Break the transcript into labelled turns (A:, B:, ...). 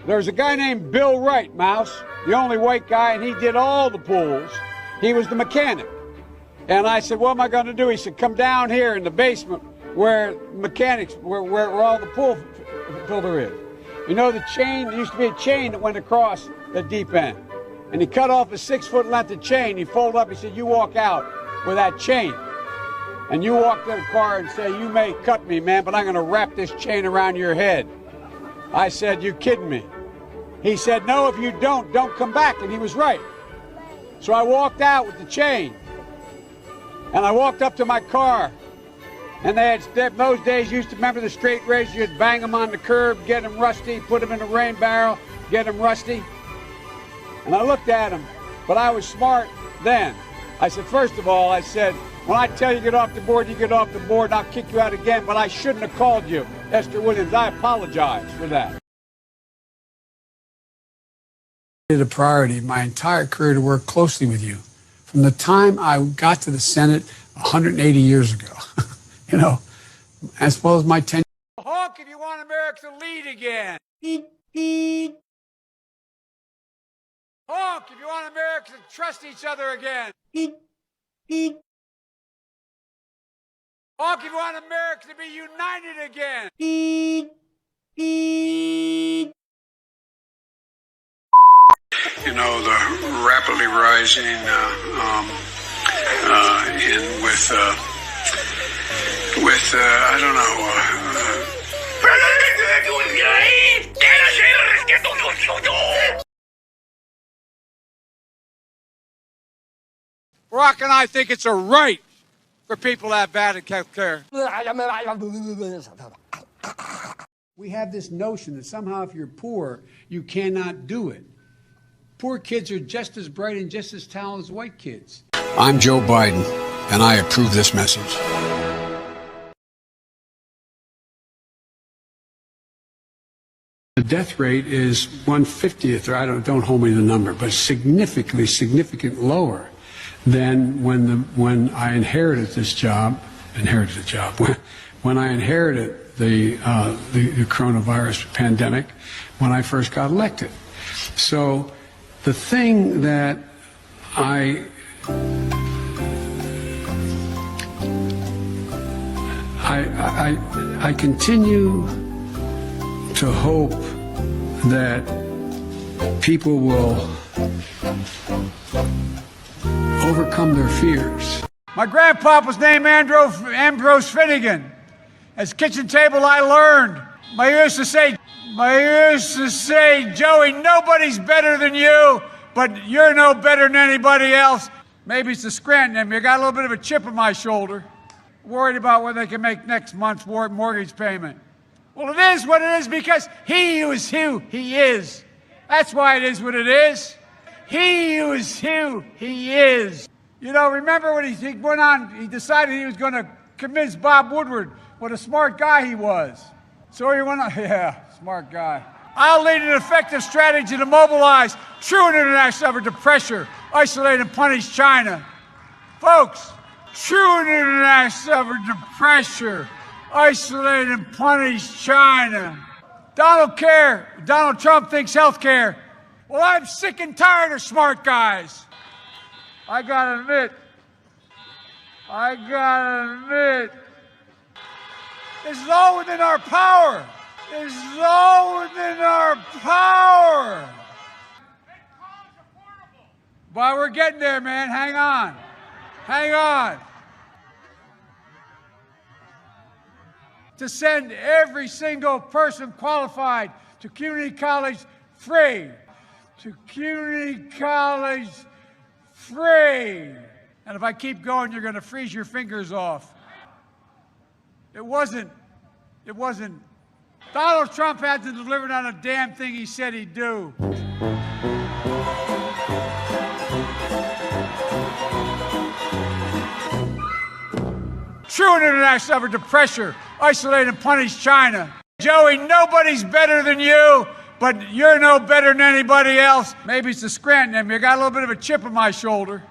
A: There's a guy named Bill Wright, Mouse, the only white guy, and he did all the pools. He was the mechanic. And I said, what am I going to do? He said, come down here in the basement where mechanics, where all the pool filter is. You know the chain, there used to be a chain that went across the deep end. And he cut off a 6-foot length of chain. He folded up, he said, you walk out with that chain. And you walk to the car and say, you may cut me, man, but I'm going to wrap this chain around your head. I said, you kidding me? He said, no, if you don't come back. And he was right. So I walked out with the chain. And I walked up to my car. And they had, those days, you used to remember the straight razor, you'd bang them on the curb, get them rusty, put them in a rain barrel, get them rusty. And I looked at him, but I was smart then. I said, first of all, I said, when I tell you to get off the board, you get off the board, and I'll kick you out again, but I shouldn't have called you, Esther Williams. I apologize for that.
B: It a priority my entire career to work closely with you. From the time I got to the Senate 180 years ago, you know, as well as my tenure.
A: Honk if you want America to lead again. Honk if you want America to trust each other again. Honk if you want America to be united again.
B: You know, the rapidly rising I don't know.
A: Barack and I think it's a right for people to have bad health care.
B: We have this notion that somehow if you're poor, you cannot do it. Poor kids are just as bright and just as talented as white kids.
C: I'm Joe Biden, and I approve this message.
B: The death rate is 1/50th, or don't hold me to the number, but significantly lower than when I inherited this job. When I inherited the coronavirus pandemic, when I first got elected. So the thing that I continue to hope that people will overcome their fears.
A: My grandpa was named Ambrose Finnegan. At his kitchen table I learned. I used to say, Joey, nobody's better than you, but you're no better than anybody else. Maybe it's the Scranton in me. I got a little bit of a chip on my shoulder. Worried about whether they can make next month's mortgage payment. Well, it is what it is because he is who he is. That's why it is what it is. He is who he is. You know, remember when he went on, he decided he was going to convince Bob Woodward what a smart guy he was. So he went on, yeah, smart guy. I'll lead an effective strategy to mobilize true international effort to pressure, isolate, and punish China. Folks, true international effort to pressure, isolate, and punish China. Donald Trump thinks health care. Well, I'm sick and tired of smart guys. I gotta admit, this is all within our power. This is all within our power. But we're getting there, man. Hang on. Hang on. To send every single person qualified to community college free. To community college free. And if I keep going, you're going to freeze your fingers off. It wasn't. Donald Trump hasn't delivered on a damn thing he said he'd do. True international effort to pressure, isolate, and punish China. Joey, nobody's better than you, but you're no better than anybody else. Maybe it's the Scranton in me. I got a little bit of a chip on my shoulder.